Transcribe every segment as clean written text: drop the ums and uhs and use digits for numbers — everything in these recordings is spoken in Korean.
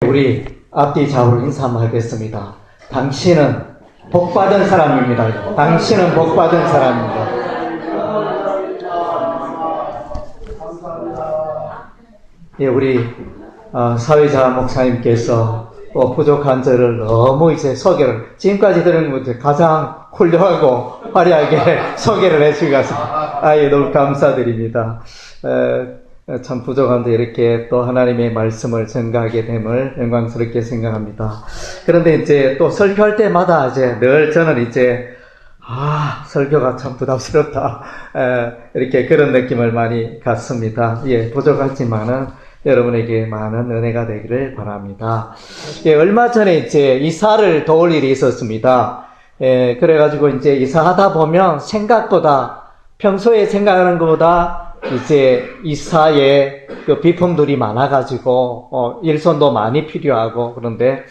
우리 앞뒤 좌우로 인사 한번 하겠습니다. 당신은 복받은 사람입니다. 당신은 복받은 사람입니다. 예, 우리 사회자 목사님께서 부족한 저를 너무 이제 소개를 지금까지 들은 것 중에 가장 훌륭하고 화려하게 소개를 해주셔서 예, 너무 감사드립니다. 참 부족한데 이렇게 또 하나님의 말씀을 전가하게 됨을 영광스럽게 생각합니다. 그런데 이제 또 설교할 때마다 이제 늘 저는 이제 설교가 참 부담스럽다 이렇게 그런 느낌을 많이 갖습니다. 예, 부족하지만은 여러분에게 많은 은혜가 되기를 바랍니다. 예, 얼마 전에 이제 이사를 도울 일이 있었습니다. 예, 그래가지고 이제 이사하다 보면 생각보다 평소에 생각하는 것보다 이제 이사에 그 비품들이 많아가지고 일손도 많이 필요하고 그런데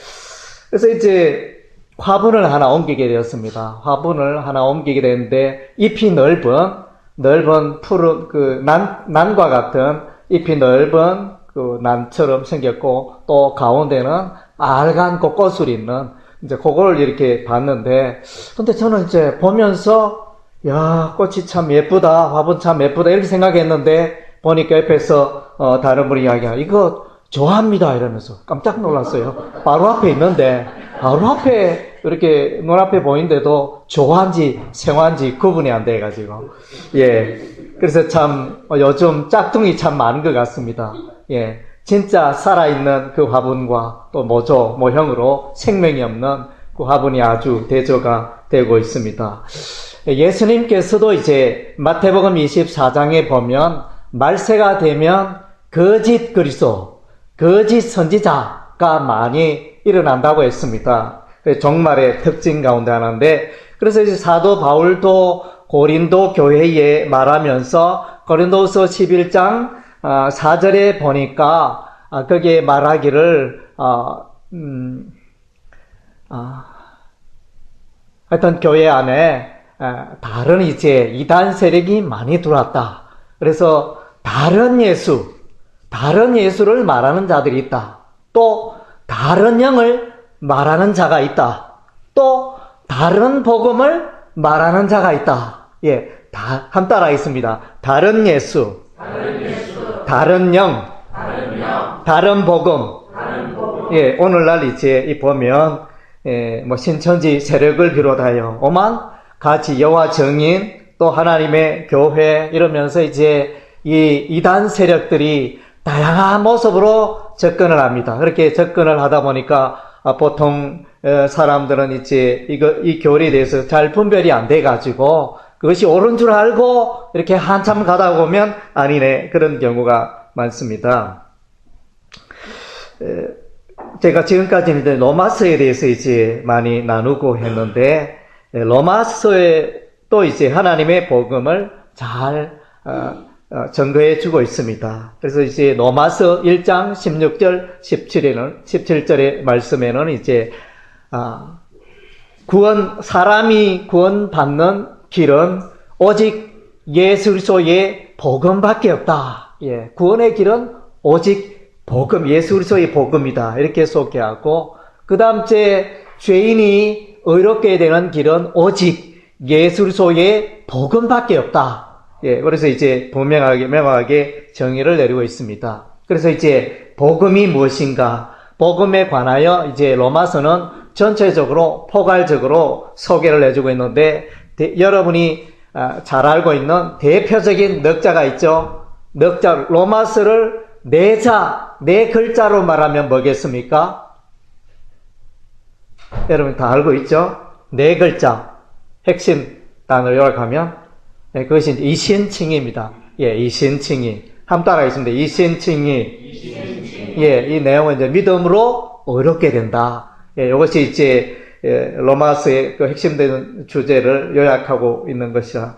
그래서 이제 화분을 하나 옮기게 되었습니다. 화분을 하나 옮기게 됐는데 잎이 넓은 푸른 그 난과 같은 잎이 넓은 그 난처럼 생겼고 또 가운데는 알간 꽃꽃을 있는 이제 그걸 이렇게 봤는데 근데 저는 이제 보면서 야, 꽃이 참 예쁘다, 화분 참 예쁘다, 이렇게 생각했는데, 보니까 옆에서, 다른 분이 이야기하고, 이거 좋아합니다, 이러면서 깜짝 놀랐어요. 바로 앞에 있는데, 바로 앞에, 이렇게 눈앞에 보이는데도 좋아한지, 생화한지 구분이 안 돼가지고. 예. 그래서 참, 요즘 짝퉁이 참 많은 것 같습니다. 예. 진짜 살아있는 그 화분과 또 모형으로 생명이 없는 그 화분이 아주 대조가 되고 있습니다. 예수님께서도 이제 마태복음 24장에 보면 말세가 되면 거짓 그리스도, 거짓 선지자가 많이 일어난다고 했습니다. 종말의 특징 가운데 하나인데 그래서 이제 사도 바울도 고린도 교회에 말하면서 고린도서 11장 4절에 보니까 거기에 말하기를 하여튼 교회 안에 다른 이제 이단 세력이 많이 들어왔다. 그래서 다른 예수를 말하는 자들이 있다. 또 다른 영을 말하는 자가 있다. 또 다른 복음을 말하는 자가 있다. 예, 한 따라 있습니다. 다른 예수, 다른 영, 다른 복음. 예, 오늘날 이제 보면 뭐 신천지 세력을 비롯하여 오만 같이 여호와 증인 또 하나님의 교회 이러면서 이제 이 이단 세력들이 다양한 모습으로 접근을 합니다. 그렇게 접근을 하다 보니까 보통 사람들은 이제 이 교리에 대해서 잘 분별이 안 돼가지고 그것이 옳은 줄 알고 이렇게 한참 가다 보면 아니네 그런 경우가 많습니다. 제가 지금까지는 이제 로마서에 대해서 이제 많이 나누고 했는데 로마서에 또 이제 하나님의 복음을 잘 증거해 주고 있습니다. 그래서 이제 로마서 1장 16절 17절의 말씀에는 이제 사람이 구원받는 길은 오직 예수 그리스도의 복음밖에 없다. 예, 구원의 길은 오직 복음, 예수 그리스도의 복음이다. 이렇게 소개하고 그다음 죄인이 의롭게 되는 길은 오직 예수 그리스도의 복음밖에 없다. 예, 그래서 이제 명확하게 정의를 내리고 있습니다. 그래서 이제 복음이 무엇인가? 복음에 관하여 이제 로마서는 전체적으로 포괄적으로 소개를 해주고 있는데 여러분이 잘 알고 있는 대표적인 넉자가 있죠. 넉자 로마서를 네 글자로 말하면 뭐겠습니까? 여러분 다 알고 있죠? 네 글자 핵심 단어를 요약하면 그것이 이제 이신칭의입니다. 예, 이신칭의. 한 따라 있습니다. 이신칭의. 예, 이 내용은 이제 믿음으로 의롭게 된다. 예, 이것이 이제 로마서의 그 핵심되는 주제를 요약하고 있는 것이라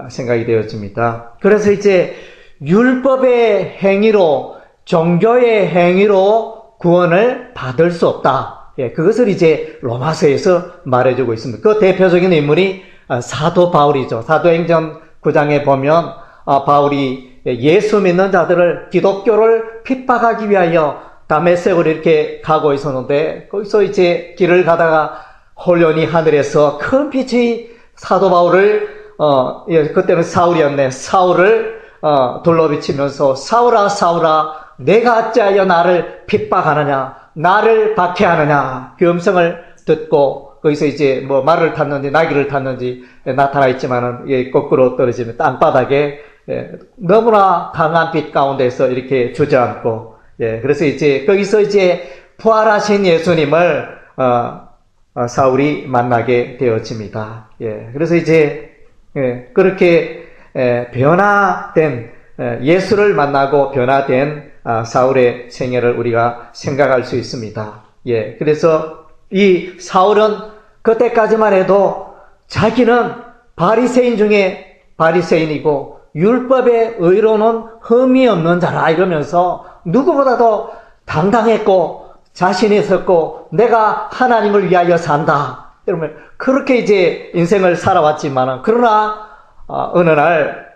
생각이 되어집니다. 그래서 이제 율법의 행위로 종교의 행위로 구원을 받을 수 없다. 예, 그것을 이제 로마서에서 말해주고 있습니다. 그 대표적인 인물이 사도 바울이죠. 사도행전 9장에 보면 바울이 예수 믿는 자들을 기독교를 핍박하기 위하여 다메섹으로 이렇게 가고 있었는데 거기서 이제 길을 가다가 홀연히 하늘에서 큰 빛이 사도 바울을 그때는 사울이었네. 사울을 둘러비치면서 사울아 사울아 내가 어찌하여 나를 핍박하느냐 나를 박해하느냐 그 음성을 듣고 거기서 이제 뭐 말을 탔는지 나귀를 탔는지 나타나 있지만은 거꾸로 떨어지면 땅바닥에 너무나 강한 빛 가운데서 이렇게 주저앉고 그래서 이제 거기서 이제 부활하신 예수님을 사울이 만나게 되어집니다. 그래서 이제 그렇게 변화된 예수를 만나고 변화된 사울의 생애를 우리가 생각할 수 있습니다. 그래서 이 사울은 그때까지만 해도 자기는 바리새인 중에 바리새인이고 율법의 의로는 흠이 없는 자라 이러면서 누구보다도 당당했고 자신이 있었고 내가 하나님을 위하여 산다. 여러분 그렇게 이제 인생을 살아왔지만 그러나 어느 날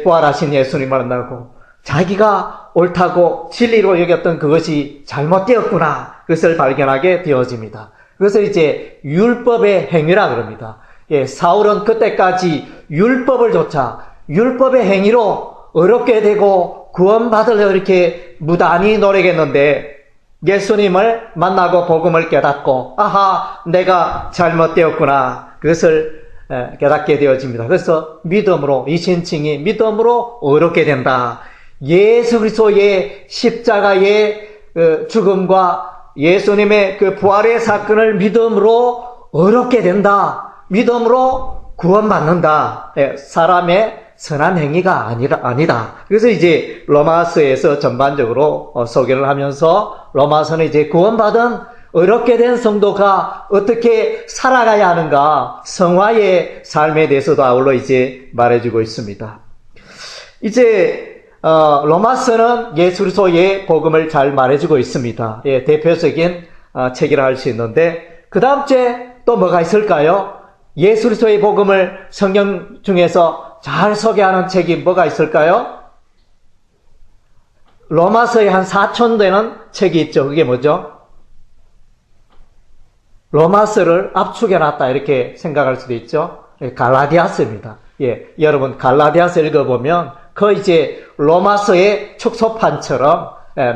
부활하신 예수님을 만나고 자기가 옳다고 진리로 여겼던 그것이 잘못되었구나 그것을 발견하게 되어집니다. 그것을 이제 율법의 행위라 그럽니다. 사울은 그때까지 율법을 조차 율법의 행위로 어렵게 되고 구원받으려 이렇게 무단히 노력했는데 예수님을 만나고 복음을 깨닫고 아하 내가 잘못되었구나 그것을 깨닫게 되어집니다. 그래서 믿음으로 이 신칭이 믿음으로 어렵게 된다. 예수 그리스도의 십자가의 죽음과 예수님의 그 부활의 사건을 믿음으로 어렵게 된다. 믿음으로 구원받는다. 사람의 선한 행위가 아니다. 그래서 이제 로마서에서 전반적으로 소개를 하면서 로마서는 이제 구원받은 어렵게 된 성도가 어떻게 살아가야 하는가 성화의 삶에 대해서도 아울러 이제 말해주고 있습니다. 이제 로마서는 예수 그리스도의 복음을 잘 말해주고 있습니다. 대표적인 책이라 할 수 있는데 그 다음 주에 또 뭐가 있을까요? 예수 그리스도의 복음을 성경 중에서 잘 소개하는 책이 뭐가 있을까요? 로마서에 한 4천 되는 책이 있죠. 그게 뭐죠? 로마서를 압축해놨다 이렇게 생각할 수도 있죠. 갈라디아서입니다. 여러분 갈라디아서 읽어보면 그 이제 로마서의 축소판처럼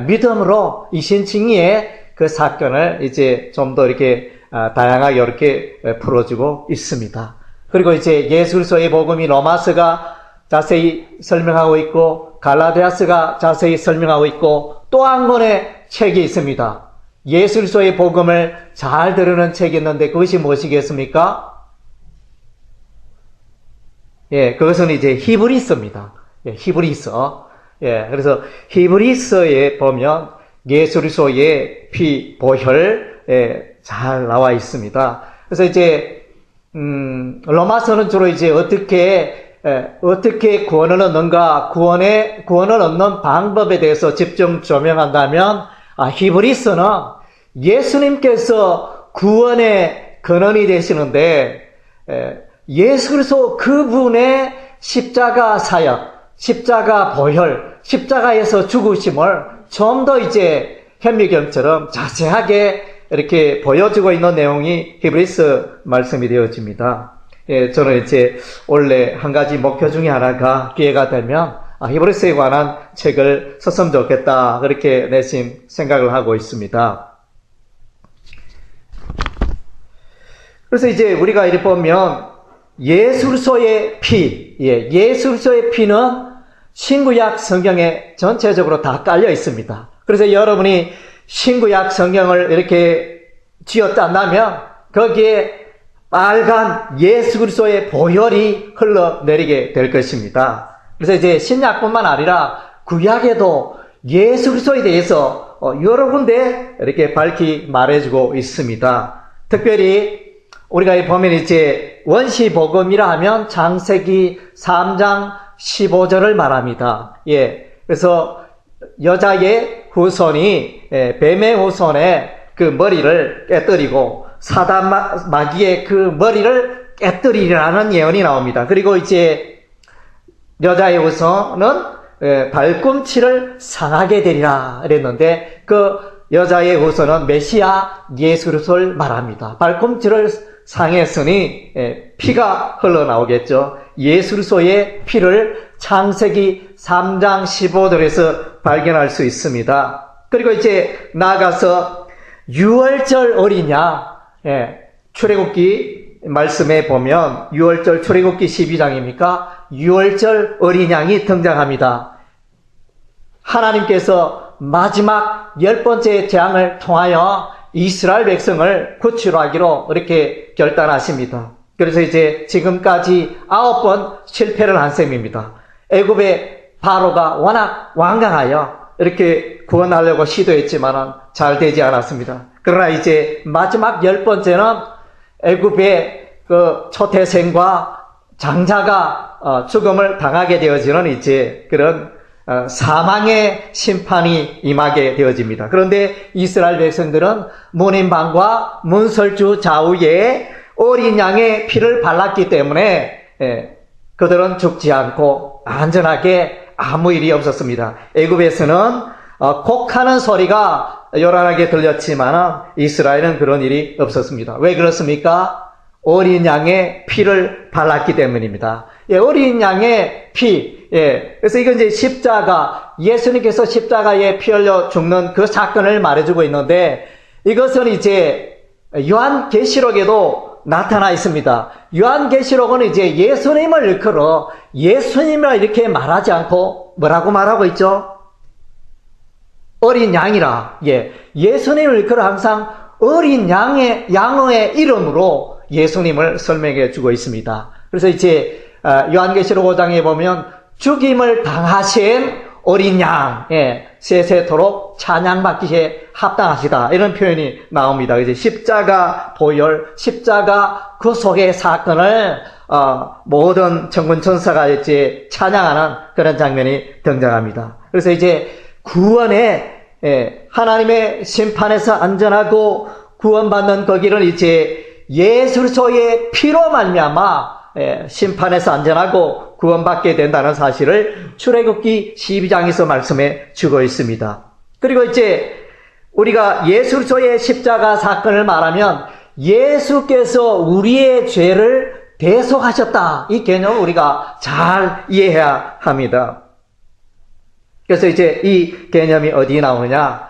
믿음으로 이 신칭의의 그 사건을 이제 좀 더 이렇게 다양하게 이렇게 풀어주고 있습니다. 그리고 이제 예수 그리스도의 복음이 로마서가 자세히 설명하고 있고 갈라디아서가 자세히 설명하고 있고 또 한 권의 책이 있습니다. 예수 그리스도의 복음을 잘 들으는 책이 있는데 그것이 무엇이겠습니까? 그것은 이제 히브리서입니다. 히브리서. 그래서 히브리서에 보면 예수 그리스도의 피, 보혈 잘 나와 있습니다. 그래서 이제 로마서는 주로 이제 어떻게 구원을 얻는가, 구원을 얻는 방법에 대해서 집중 조명한다면, 히브리서는 예수님께서 구원의 근원이 되시는데, 예수 그리스도 그분의 십자가 사역, 십자가 보혈, 십자가에서 죽으심을 좀 더 이제 현미경처럼 자세하게 이렇게 보여주고 있는 내용이 히브리서 말씀이 되어집니다. 저는 이제 원래 한 가지 목표 중에 하나가 기회가 되면 히브리서에 관한 책을 썼으면 좋겠다 그렇게 내심 생각을 하고 있습니다. 그래서 이제 우리가 이렇게 보면 예수 그리스도의 피, 예수 그리스도의 피는 신구약 성경에 전체적으로 다 깔려 있습니다. 그래서 여러분이 신구약 성경을 이렇게 쥐어짠다면 거기에 빨간 예수 그리스도의 보혈이 흘러내리게 될 것입니다. 그래서 이제 신약뿐만 아니라 구약에도 예수 그리스도에 대해서 여러 군데 이렇게 밝히 말해주고 있습니다. 특별히 우리가 보면 이제 원시복음이라 하면 창세기 3장 15절을 말합니다. 그래서 여자의 후손이 뱀의 후손의 그 머리를 깨뜨리고 사단 마귀의 그 머리를 깨뜨리라는 예언이 나옵니다. 그리고 이제 여자의 후손은 발꿈치를 상하게 되리라 그랬는데 그 여자의 후손은 메시아 예수 그리스도를 말합니다. 발꿈치를 상했으니 피가 흘러나오겠죠. 예수 그리스도의 피를 창세기 3장 15절에서 발견할 수 있습니다. 그리고 이제 나아가서 유월절 어린 양, 출애굽기 말씀에 보면 유월절 출애굽기 12장입니까? 유월절 어린 양이 등장합니다. 하나님께서 마지막 10번째 재앙을 통하여 이스라엘 백성을 구출하기로 이렇게 결단하십니다. 그래서 이제 지금까지 9번 실패를 한 셈입니다. 애굽의 바로가 워낙 완강하여 이렇게 구원하려고 시도했지만 잘 되지 않았습니다. 그러나 이제 마지막 10번째는 애굽의 그 초태생과 장자가 죽음을 당하게 되어지는 이제 그런 사망의 심판이 임하게 되어집니다. 그런데 이스라엘 백성들은 문인방과 문설주 좌우에 어린 양의 피를 발랐기 때문에 그들은 죽지 않고 안전하게 아무 일이 없었습니다. 애굽에서는 곡하는 소리가 요란하게 들렸지만 이스라엘은 그런 일이 없었습니다. 왜 그렇습니까? 어린 양의 피를 발랐기 때문입니다. 어린 양의 피. 그래서 이건 이제 십자가, 예수님께서 십자가에 피 흘려 죽는 그 사건을 말해주고 있는데 이것은 이제 요한계시록에도 나타나 있습니다. 요한계시록은 이제 예수님을 일컬어 예수님을 이렇게 말하지 않고 뭐라고 말하고 있죠? 어린 양이라. 예수님을 일컬어 항상 어린 양의 이름으로 예수님을 설명해 주고 있습니다. 그래서 이제 요한계시록 5장에 보면 죽임을 당하신 어린 양, 세세토록 찬양받기에 합당하시다 이런 표현이 나옵니다. 이제 십자가 보혈, 십자가 그 속의 사건을 모든 천군 천사가 이제 찬양하는 그런 장면이 등장합니다. 그래서 이제 구원에 하나님의 심판에서 안전하고 구원받는 거기를 이제 예수 그리스도의 피로 말미암아 심판에서 안전하고 구원받게 된다는 사실을 출애굽기 12장에서 말씀해 주고 있습니다. 그리고 이제 우리가 예수 그리스도의 십자가 사건을 말하면 예수께서 우리의 죄를 대속하셨다. 이 개념을 우리가 잘 이해해야 합니다. 그래서 이제 이 개념이 어디 나오느냐?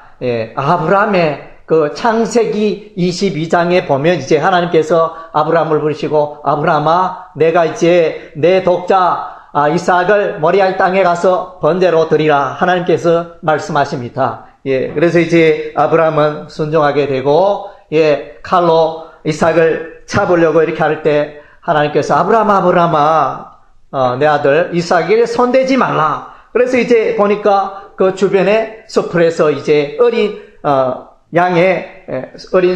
아브라함의 그 창세기 22장에 보면 이제 하나님께서 아브라함을 부르시고 아브라함아 내가 이제 내 독자 이삭을 모리아 땅에 가서 번제로 드리라 하나님께서 말씀하십니다. 그래서 이제 아브라함은 순종하게 되고 칼로 이삭을 잡으려고 이렇게 할 때 하나님께서 아브라함아 내 아들 이삭에게 손대지 말라. 그래서 이제 보니까 그 주변에 숲풀에서 이제 어린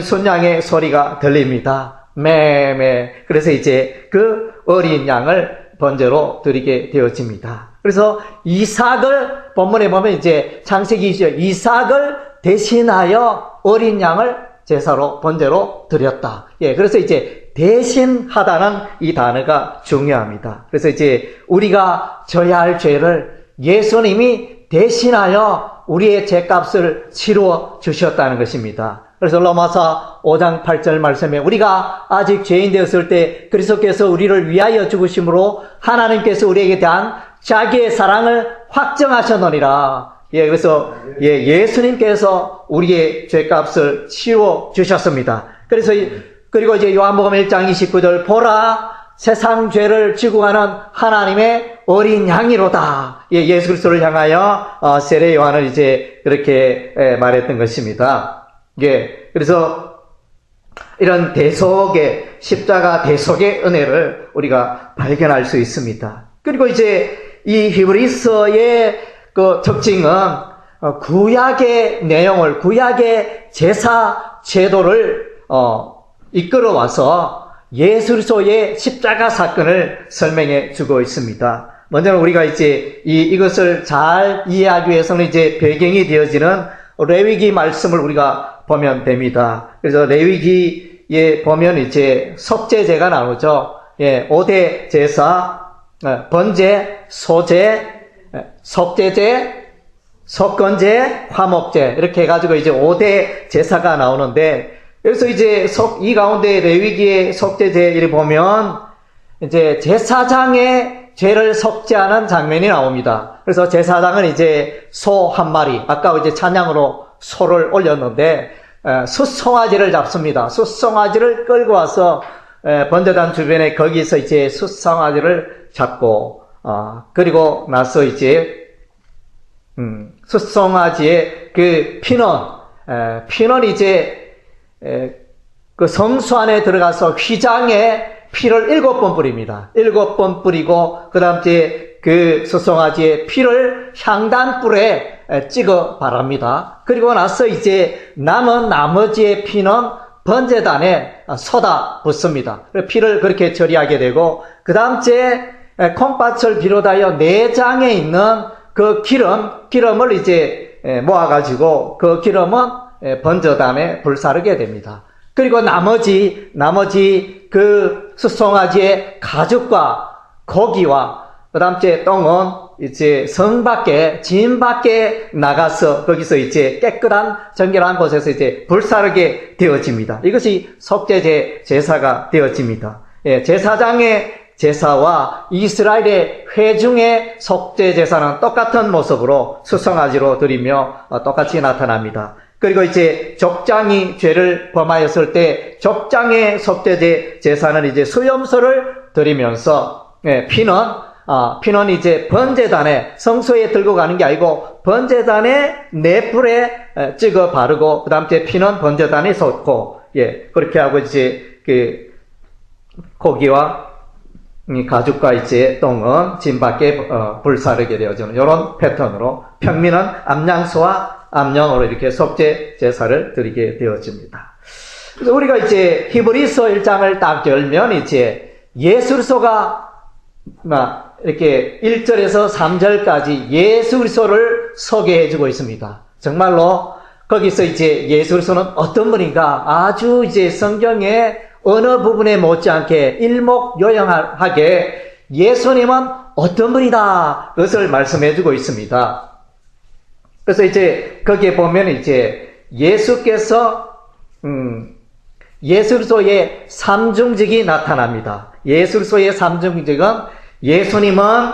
순양의 소리가 들립니다. 매매. 그래서 이제 그 어린 양을 번제로 드리게 되어집니다. 그래서 이삭을 본문에 보면 이제 창세기 20절 이삭을 대신하여 어린 양을 제사로 번제로 드렸다. 그래서 이제 대신하다는 이 단어가 중요합니다. 그래서 이제 우리가 져야 할 죄를 예수님이 대신하여 우리의 죄값을 치루어 주셨다는 것입니다. 그래서 로마서 5장 8절 말씀에 우리가 아직 죄인 되었을 때 그리스도께서 우리를 위하여 죽으심으로 하나님께서 우리에게 대한 자기의 사랑을 확정하셨느니라. 그래서 예수님께서 우리의 죄값을 치루어 주셨습니다. 그래서 그리고 이제 요한복음 1장 29절 보라 세상 죄를 지고 가는 하나님의 어린 양이로다. 예수 그리스도를 향하여 세례 요한을 이제 그렇게 말했던 것입니다. 그래서 이런 대속의 십자가 대속의 은혜를 우리가 발견할 수 있습니다. 그리고 이제 이 히브리서의 그 특징은 구약의 내용을 구약의 제사 제도를 이끌어와서 예수 그리스도의 십자가 사건을 설명해 주고 있습니다. 먼저는 우리가 이제 이것을 잘 이해하기 위해서는 이제 배경이 되어지는 레위기 말씀을 우리가 보면 됩니다. 그래서 레위기에 보면 이제 속죄제가 나오죠. 5대 제사, 번제, 소제, 속죄제, 속건제, 화목제 이렇게 해가지고 이제 5대 제사가 나오는데, 그래서 이제 이 가운데 레위기의 속죄제를 보면 이제 제사장의 죄를 속죄하는 장면이 나옵니다. 그래서 제사장은 이제 소 한 마리, 아까 이제 찬양으로 소를 올렸는데 숫송아지를 잡습니다. 숫송아지를 끌고 와서 번제단 주변에 거기서 이제 숫송아지를 잡고 그리고 나서 이제 숫송아지의 그 피는 이제 그 성수 안에 들어가서 휘장에 피를 7번 뿌립니다. 7번 뿌리고 그 다음 이제 그 숫송아지의 피를 향단불에 찍어 바랍니다. 그리고 나서 이제 남은 나머지의 피는 번제단에 쏟아 붓습니다. 피를 그렇게 처리하게 되고 그 다음 주에 콩팥을 비롯하여 내장에 있는 그 기름을 이제 모아가지고 그 기름은 번제단에 불사르게 됩니다. 그리고 나머지 그 숫송아지의 가죽과 고기와 그 다음 주에 똥은 이제 성 밖에, 진 밖에 나가서 거기서 이제 깨끗한 정결한 곳에서 이제 불사르게 되어집니다. 이것이 속죄제 제사가 되어집니다. 제사장의 제사와 이스라엘의 회중의 속죄 제사는 똑같은 모습으로 숫송아지로 드리며 똑같이 나타납니다. 그리고 이제 족장이 죄를 범하였을 때 족장의 속죄제 제사는 이제 수염소를 드리면서 피는 이제 번제단에 성소에 들고 가는 게 아니고 번제단에 넷불에 찍어 바르고 그 다음 주에 피는 번제단에 쏟고 그렇게 하고 이제 그 고기와 가죽과 이제 똥은 진 밖에 불사르게 되어지는 이런 패턴으로 평민은 암양소와 암양으로 이렇게 속죄 제사를 드리게 되어집니다. 그래서 우리가 이제 히브리서 1장을 딱 열면 이제 예술소가 이렇게 1절에서 3절까지 예수 그리스도를 소개해주고 있습니다. 정말로 거기서 이제 예수 그리스도는 어떤 분인가 아주 이제 성경의 어느 부분에 못지않게 일목요연하게 예수님은 어떤 분이다 그것을 말씀해주고 있습니다. 그래서 이제 거기에 보면 이제 예수께서 예수 그리스도의 삼중직이 나타납니다. 예수 그리스도의 삼중직은 예수님은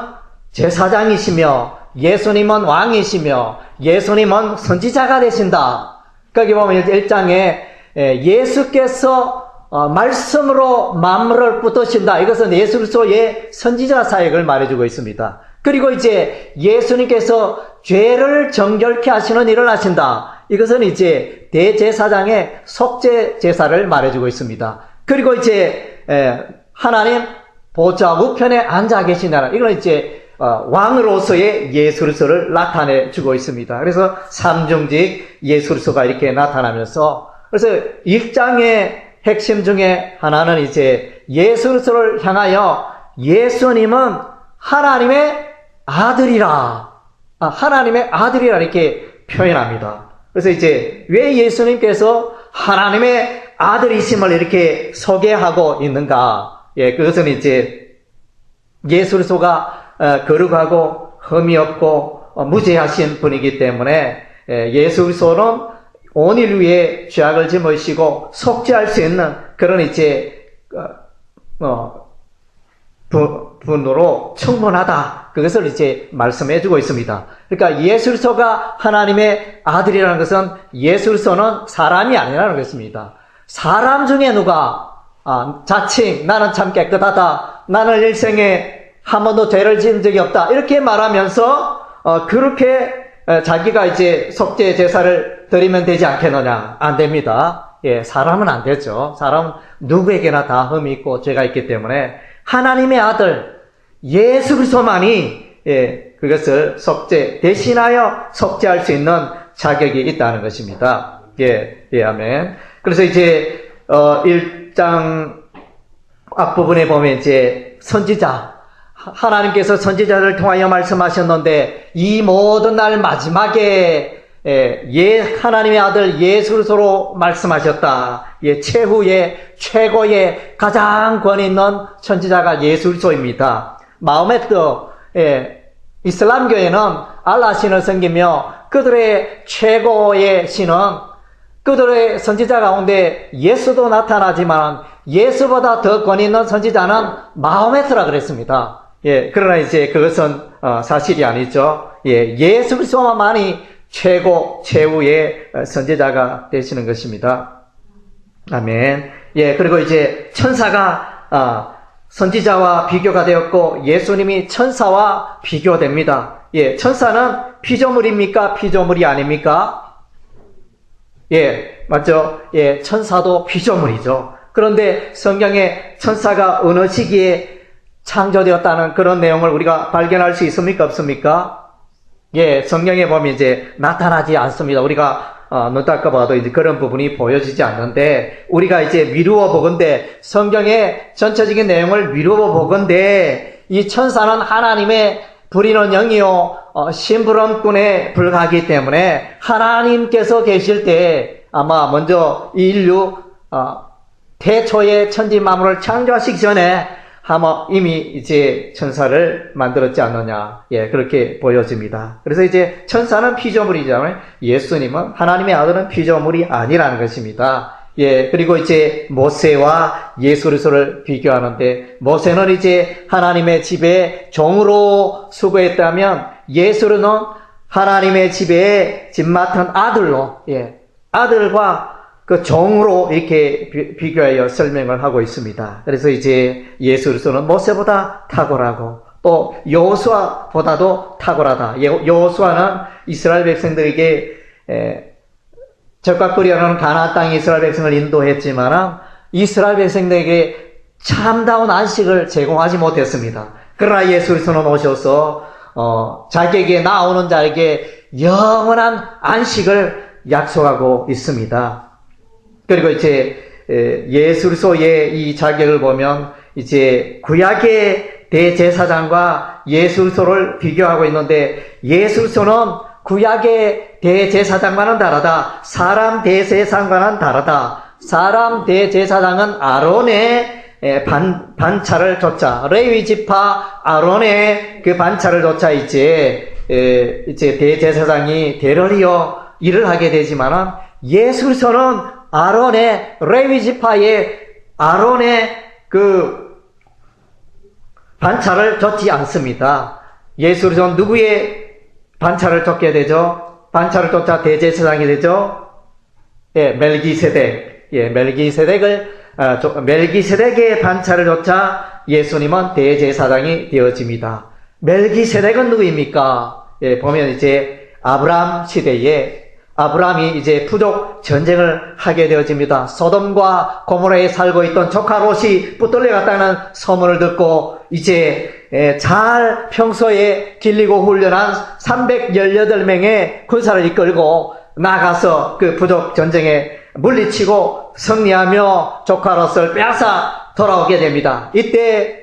제사장이시며 예수님은 왕이시며 예수님은 선지자가 되신다. 거기 보면 1장에 예수께서 말씀으로 만물을 붙드신다. 이것은 예수 그리스도의 선지자 사역을 말해주고 있습니다. 그리고 이제 예수님께서 죄를 정결케 하시는 일을 하신다. 이것은 이제 대제사장의 속죄 제사를 말해주고 있습니다. 그리고 이제 하나님 보좌 우편에 앉아 계시나라. 이건 이제 왕으로서의 예수 그리스도를 나타내 주고 있습니다. 그래서 삼중직 예수 그리스도가 이렇게 나타나면서 그래서 1장의 핵심 중에 하나는 이제 예수 그리스도를 향하여 예수님은 하나님의 아들이라. 하나님의 아들이라 이렇게 표현합니다. 그래서 이제 왜 예수님께서 하나님의 아들이심을 이렇게 소개하고 있는가? 그것은 이제 예수 그리스도가 거룩하고 흠이 없고 무죄하신 분이기 때문에 예수 그리스도는 온 인류의 죄악을 짊어지시고 속죄할 수 있는 그런 이제 분으로 충분하다. 그것을 이제 말씀해주고 있습니다. 그러니까 예수 그리스도가 하나님의 아들이라는 것은 예수 그리스도는 사람이 아니라는 것입니다. 사람 중에 누가 자칭 나는 참 깨끗하다. 나는 일생에 한 번도 죄를 지은 적이 없다. 이렇게 말하면서 그렇게 자기가 이제 속죄 제사를 드리면 되지 않겠느냐? 안 됩니다. 사람은 안 되죠. 사람은 누구에게나 다 흠이 있고 죄가 있기 때문에 하나님의 아들 예수 그리스도만이 그것을 대신하여 속죄할 수 있는 자격이 있다는 것입니다. 아멘. 그래서 이제 1장 앞부분에 보면 이제 선지자 하나님께서 선지자를 통하여 말씀하셨는데 이 모든 날 마지막에 하나님의 아들 예수 그리스도로 말씀하셨다. 최후의 최고의 가장 권위 있는 선지자가 예수 그리스도입니다. 마호메트 이슬람교에는 알라 신을 섬기며 그들의 최고의 신은 그들의 선지자 가운데 예수도 나타나지만 예수보다 더 권위 있는 선지자는 마호메트라 그랬습니다. 예, 그러나 이제 그것은 사실이 아니죠. 예, 예수 그리스도만이 최고 최후의 선지자가 되시는 것입니다. 아멘. 예, 그리고 이제 천사가 선지자와 비교가 되었고 예수님이 천사와 비교됩니다. 예, 천사는 피조물입니까? 피조물이 아닙니까? 예, 맞죠? 예, 천사도 피조물이죠. 그런데 성경에 천사가 어느 시기에 창조되었다는 그런 내용을 우리가 발견할 수 있습니까? 없습니까? 예, 성경에 보면 이제 나타나지 않습니다. 우리가 눈 닦아 봐도 이제 그런 부분이 보여지지 않는데, 우리가 이제 미루어 보건대, 성경의 전체적인 내용을 미루어 보건대, 이 천사는 하나님의 부리는 영이요, 심부름꾼에 불과하기 때문에, 하나님께서 계실 때, 아마 먼저 이 인류, 태초의 천지 만물을 창조하시기 전에, 아마 이미 이제 천사를 만들었지 않느냐. 예, 그렇게 보여집니다. 그래서 이제 천사는 피조물이잖아요. 예수님은 하나님의 아들은 피조물이 아니라는 것입니다. 예, 그리고 이제 모세와 예수 그리스도를 비교하는데, 모세는 이제 하나님의 집에 종으로 수고했다면 예수는 하나님의 집에 집 맡은 아들로, 예, 아들과 그 종으로 이렇게 비교하여 설명을 하고 있습니다. 그래서 이제 예수 그리스도는 모세보다 탁월하고 또 여호수아보다도 탁월하다. 여호수아는 이스라엘 백성들에게 적각거리하는 가나안 땅에 이스라엘 백성을 인도했지만 이스라엘 백성들에게 참다운 안식을 제공하지 못했습니다. 그러나 예수 그리스도는 오셔서 자기에게 나오는 자에게 영원한 안식을 약속하고 있습니다. 그리고 이제 예수 그리스도의 이 자격을 보면 이제 구약의 대제사장과 예수 그리스도를 비교하고 있는데, 예수 그리스도는 구약의 대제사장과는 다르다. 사람 대제사장과는 다르다. 사람 대제사장은 아론의 반차를 좇아, 레위 지파 아론의 그 반차를 좇아 이제 대제사장이 대를 이어 일을 하게 되지만은, 예수 그리스도는 아론의, 레위 지파의 아론의 그 반차를 좇지 않습니다. 예수 그리스도는 누구의 반차를 좇게 되죠? 반차를 좇아 대제사장이 되죠? 예, 멜기세덱. 예, 멜기세덱의 반차를 좇아 예수님은 대제사장이 되어집니다. 멜기세덱은 누구입니까? 예, 보면 이제 아브라함 시대에 아브라함이 이제 부족 전쟁을 하게 되어집니다. 소돔과 고모라에 살고 있던 조카 롯이 붙들려갔다는 소문을 듣고 이제 잘 평소에 길리고 훈련한 318명의 군사를 이끌고 나가서 그 부족 전쟁에 물리치고 승리하며 조카 롯을 빼앗아 돌아오게 됩니다. 이때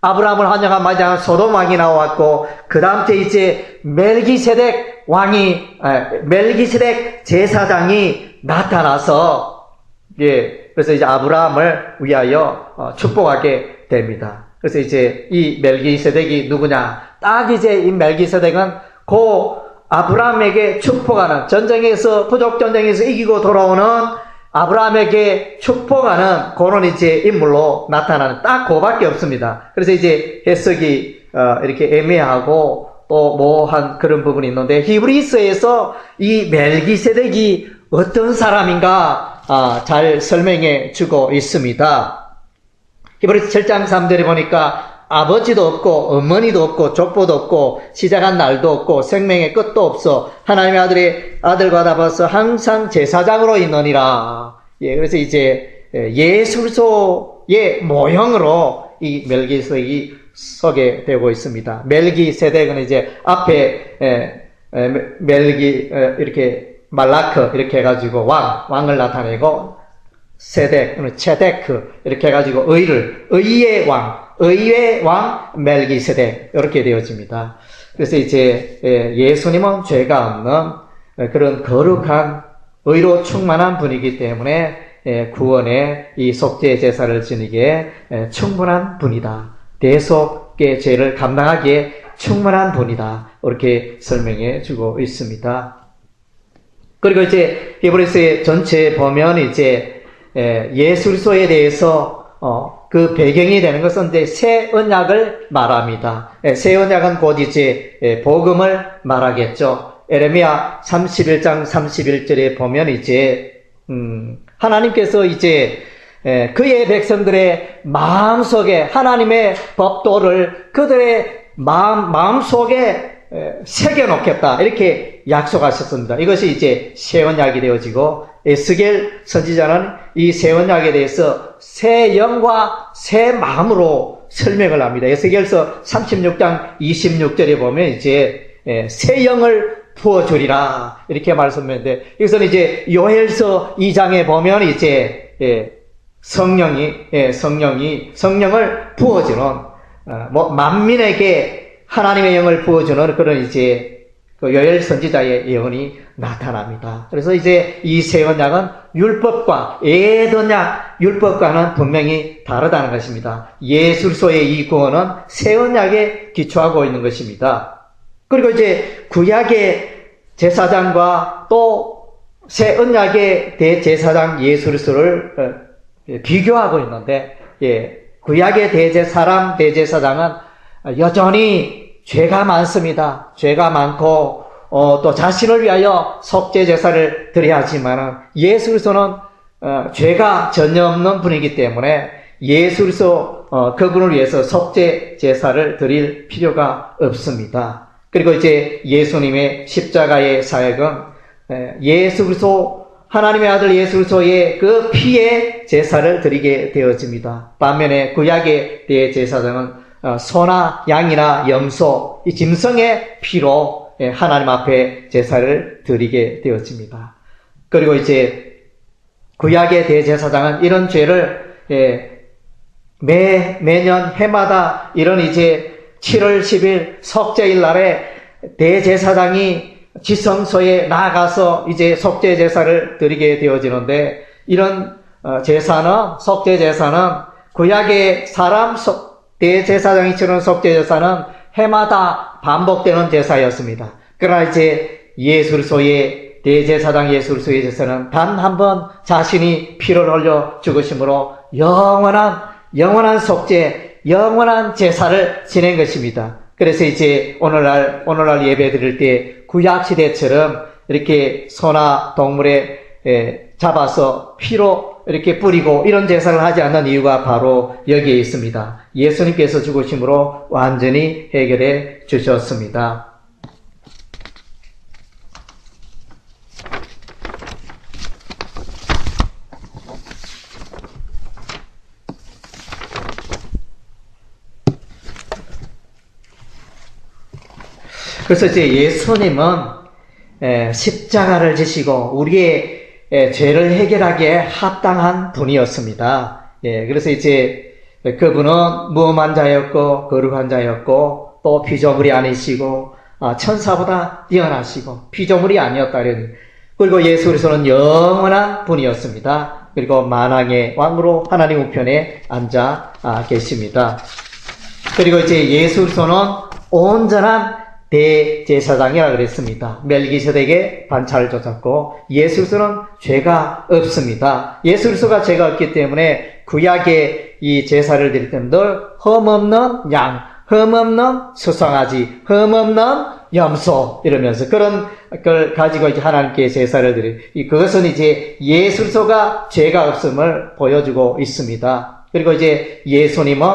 아브라함을 환영한 맞이한 소돔 왕이 나왔고, 그 다음에 이제 멜기세덱 제사장이 나타나서, 예, 그래서 이제 아브라함을 위하여 축복하게 됩니다. 그래서 이제 이 멜기세덱이 누구냐? 딱 이제 이 멜기세덱은 고 아브라함에게 축복하는, 전쟁에서, 부족 전쟁에서 이기고 돌아오는 아브라함에게 축복하는 그런 이제 인물로 나타나는, 딱 그거밖에 없습니다. 그래서 이제 해석이 이렇게 애매하고 또 모호한 그런 부분이 있는데, 히브리서에서 이 멜기세덱이 어떤 사람인가 잘 설명해 주고 있습니다. 히브리서 7장 3절에 보니까 아버지도 없고 어머니도 없고 족보도 없고 시작한 날도 없고 생명의 끝도 없어 하나님의 아들과 답아서 항상 제사장으로 있느니라. 예, 그래서 이제 예수 그리스도의 모형으로 이 멜기세덱이 서게 되고 있습니다. 멜기세덱은 이제 앞에 멜기 말라크 이렇게 해가지고 왕을 나타내고, 세덱, 체데크 이렇게 해가지고 의의 왕 멜기세덱 이렇게 되어집니다. 그래서 이제 예수님은 죄가 없는 그런 거룩한 의로 충만한 분이기 때문에 구원의 이 속죄 제사를 지니기에 충분한 분이다. 대속의 죄를 감당하기에 충분한 분이다. 이렇게 설명해 주고 있습니다. 그리고 이제 히브리서의 전체에 보면 이제 예수 그리스도에 대해서 그 배경이 되는 것은 이제 새 언약을 말합니다. 새 언약은 곧 이제 복음을 말하겠죠. 에레미야 31장 31절에 보면 이제 하나님께서 이제 그의 백성들의 마음속에 하나님의 법도를 그들의 마음속에 새겨놓겠다 이렇게 약속하셨습니다. 이것이 이제 새 언약이 되어지고 에스겔 선지자는 이 새 언약에 대해서 새 영과 새 마음으로 설명을 합니다. 에스겔서 36장 26절에 보면 이제 새 영을 부어주리라 이렇게 말씀했는데, 여기서는 이제 요엘서 2장에 보면 이제 성령을 부어주는 만민에게 하나님의 영을 부어주는 그런 이제 그 요엘 선지자의 예언이 나타납니다. 그래서 이제 이 새 언약은 율법과 옛언약 율법과는 분명히 다르다는 것입니다. 예수 그리스도의 이 구원은 새 언약에 기초하고 있는 것입니다. 그리고 이제 구약의 제사장과 또 새 언약의 대제사장 예수 그리스도를 비교하고 있는데, 구약의 대제사장은 여전히 죄가 많습니다. 죄가 많고 또 자신을 위하여 속죄 제사를 드려야 하지만 예수 그리스도는 죄가 전혀 없는 분이기 때문에 예수 그리스도 그분을 위해서 속죄 제사를 드릴 필요가 없습니다. 그리고 이제 예수님의 십자가의 사역은 예수 그리스도 하나님의 아들 예수 그리스도의 그 피의 제사를 드리게 되어집니다. 반면에 구약의 대제사장은 소나 양이나 염소, 이 짐승의 피로 하나님 앞에 제사를 드리게 되어집니다. 그리고 이제 구약의 대제사장은 이런 죄를 매년 해마다 이런 이제 7월 10일 속죄일 날에 대제사장이 지성소에 나가서 이제 속죄 제사를 드리게 되어지는데, 이런 속죄 제사는 구약의 대제사장이 치르는 속죄 제사는 해마다 반복되는 제사였습니다. 그러나 이제 예수 그리스도의 대제사장 예수 그리스도의 제사는 단 한 번 자신이 피를 흘려 죽으심으로 영원한 속죄, 영원한 제사를 지낸 것입니다. 그래서 이제 오늘날 예배 드릴 때 구약 시대처럼 이렇게 소나 동물에 잡아서 피로 이렇게 뿌리고 이런 제사를 하지 않는 이유가 바로 여기에 있습니다. 예수님께서 죽으심으로 완전히 해결해 주셨습니다. 그래서 이제 예수님은 십자가를 지시고 우리의 죄를 해결하기에 합당한 분이었습니다. 그래서 이제 그분은 무엄한 자였고 거룩한 자였고 또 피조물이 아니시고 천사보다 뛰어나시고 피조물이 아니었다. 그리고 예수 그리스도는 영원한 분이었습니다. 그리고 만왕의 왕으로 하나님 우편에 앉아 계십니다. 그리고 이제 예수 그리스도는 온전한 대제사장이라 그랬습니다. 멜기세덱의 반차를 쫓았고 예수 그리스도는 죄가 없습니다. 예수 그리스도가 죄가 없기 때문에 구약의 이 제사를 드릴 때 늘 흠없는 양, 흠없는 수송아지, 흠없는 염소 이러면서 그런 걸 가지고 이제 하나님께 제사를 드리. 그것은 이제 예수 그리스도가 죄가 없음을 보여주고 있습니다. 그리고 이제 예수님은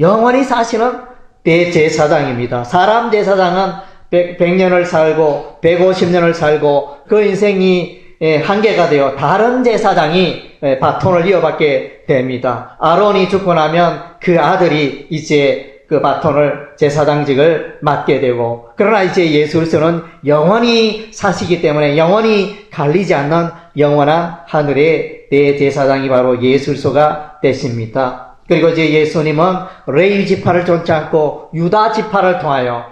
영원히 사시는 대제사장입니다. 사람 제사장은 100년을 살고 150년을 살고 그 인생이 한계가 되어 다른 제사장이 바톤을 이어받게 됩니다. 아론이 죽고 나면 그 아들이 이제 그 바톤을 제사장직을 맡게 되고, 그러나 이제 예수 그리스도는 영원히 사시기 때문에 영원히 갈리지 않는 영원한 하늘의 대제사장이 바로 예수 그리스도가 되십니다. 그리고 이제 예수님은 레위 지파를 쫓지 않고 유다 지파를 통하여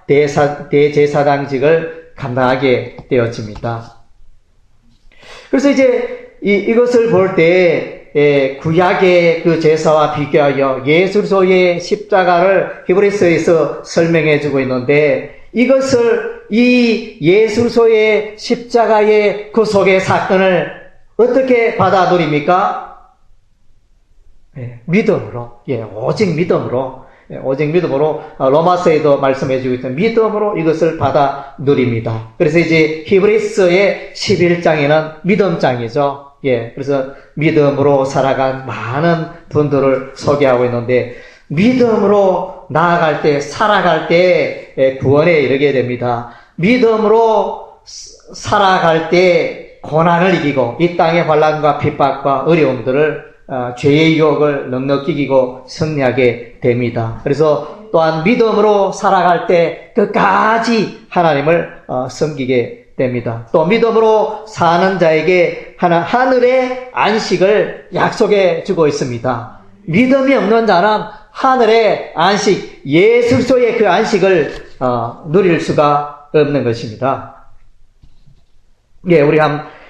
대제사장직을 감당하게 되어집니다. 그래서 이제 이것을 볼 때 구약의 그 제사와 비교하여 예수 그리스도의 십자가를 히브리서에서 설명해 주고 있는데, 이것을 이 예수소의 십자가의 구속의 사건을 어떻게 받아 누립니까? 믿음으로, 오직 믿음으로, 오직 믿음으로, 로마서에도 말씀해주고 있던 믿음으로 이것을 받아 누립니다. 그래서 이제 히브리서의 11장에는 믿음장이죠. 그래서 믿음으로 살아간 많은 분들을 소개하고 있는데, 믿음으로 나아갈 때, 살아갈 때 구원에 이르게 됩니다. 믿음으로 살아갈 때 고난을 이기고 이 땅의 환난과 핍박과 어려움들을 죄의 유혹을 넉넉히 이기고 승리하게 됩니다. 그래서 또한 믿음으로 살아갈 때 끝까지 하나님을 섬기게 됩니다. 또 믿음으로 사는 자에게 하늘의 안식을 약속해 주고 있습니다. 믿음이 없는 자는 하늘의 안식, 예수 그리스도의 그 안식을 누릴 수가 없는 것입니다.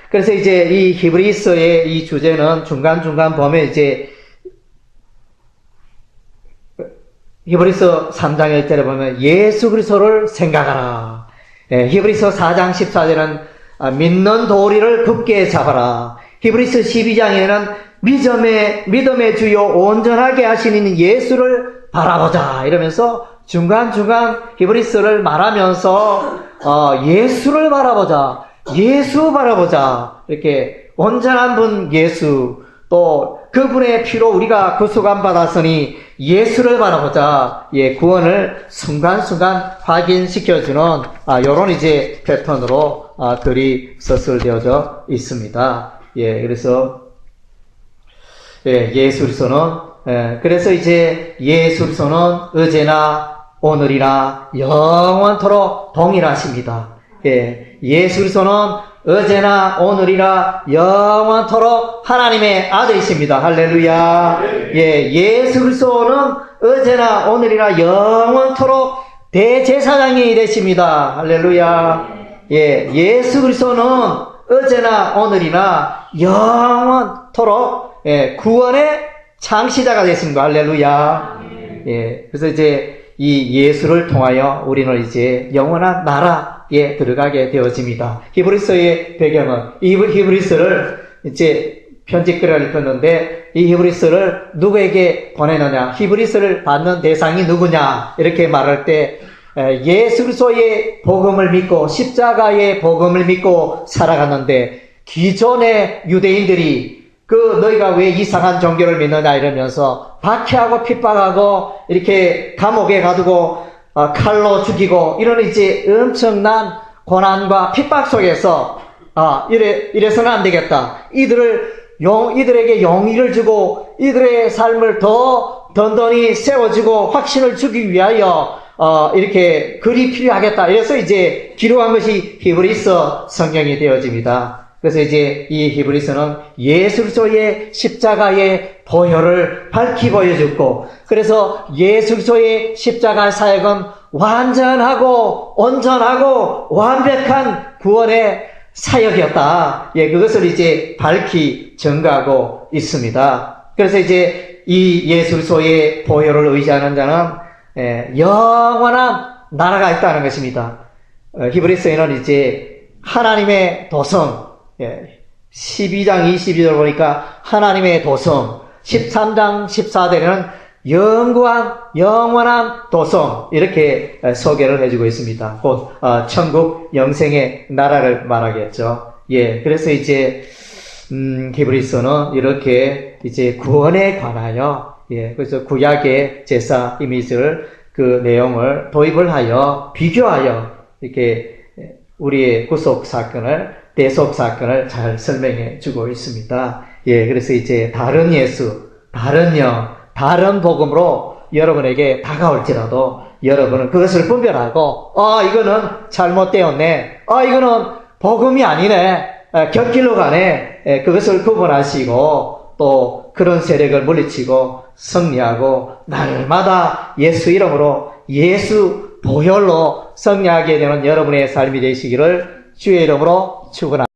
그래서 이제 이 히브리서의 이 주제는 중간중간 보면 이제 히브리서 3장 1절에 보면 예수 그리스도를 생각하라. 히브리서 4장 14절은 믿는 도리를 굳게 잡아라. 히브리서 12장에는 믿음의 주요 온전하게 하시는 예수를 바라보자 이러면서 중간중간 히브리서를 말하면서 예수를 바라보자, 예수 바라보자, 이렇게 온전한 분 예수, 또 그분의 피로 우리가 구속함 받았으니 예수를 바라보자, 구원을 순간순간 확인시켜주는 요런 이제 패턴으로 글이 서술되어져 있습니다. 그래서 예수 그리스도는 그래서 이제 예수 그리스도는 어제나 오늘이나 영원토록 동일하십니다. 예수 그리스도는 어제나 오늘이나 영원토록 하나님의 아들이십니다. 할렐루야. 예수 그리스도는 어제나 오늘이나 영원토록 대제사장이 되십니다. 할렐루야. 예수 그리스도는 어제나 오늘이나 영원토록 구원의 창시자가 되십니다. 할렐루야. 그래서 이제 이 예수를 통하여 우리는 이제 영원한 나라에 들어가게 되어집니다. 히브리서의 배경은 이 히브리서를 이제 편집글을 읽었는데 이 히브리서를 누구에게 보내느냐? 히브리서를 받는 대상이 누구냐? 이렇게 말할 때 예수 그리스도의 복음을 믿고 십자가의 복음을 믿고 살아갔는데 기존의 유대인들이 너희가 왜 이상한 종교를 믿느냐 이러면서 박해하고 핍박하고 이렇게 감옥에 가두고 칼로 죽이고 이런 이제 엄청난 고난과 핍박 속에서 이래서는 안 되겠다. 이들에게 용의를 주고 이들의 삶을 더 든든히 세워주고 확신을 주기 위하여 이렇게 글이 필요하겠다. 이래서 이제 기록한 것이 히브리서 성경이 되어집니다. 그래서 이제 이 히브리서는 예수 그리스도의 십자가의 보혈을 밝히 보여줬고, 그래서 예수 그리스도의 십자가 사역은 완전하고 온전하고 완벽한 구원의 사역이었다. 그것을 이제 밝히 증거하고 있습니다. 그래서 이제 이 예수 그리스도의 보혈을 의지하는 자는 영원한 나라가 있다는 것입니다. 히브리서에는 이제 하나님의 도성, 12장 22절 보니까 하나님의 도성, 13장 14절에는 영원한 도성, 이렇게 소개를 해주고 있습니다. 곧 천국 영생의 나라를 말하겠죠. 그래서 이제 히브리서는 이렇게 이제 구원에 관하여 그래서 구약의 제사 이미지를 그 내용을 도입을 하여 비교하여 이렇게 우리의 구속 사건을 대속 사건을 잘 설명해 주고 있습니다. 그래서 이제 다른 예수, 다른 영, 다른 복음으로 여러분에게 다가올지라도 여러분은 그것을 분별하고 이거는 잘못되었네, 이거는 복음이 아니네, 곁길로 가네, 그것을 구분하시고 또 그런 세력을 물리치고 승리하고 날마다 예수 이름으로 예수 보혈로 승리하게 되는 여러분의 삶이 되시기를 주의 이름으로 축원합니다.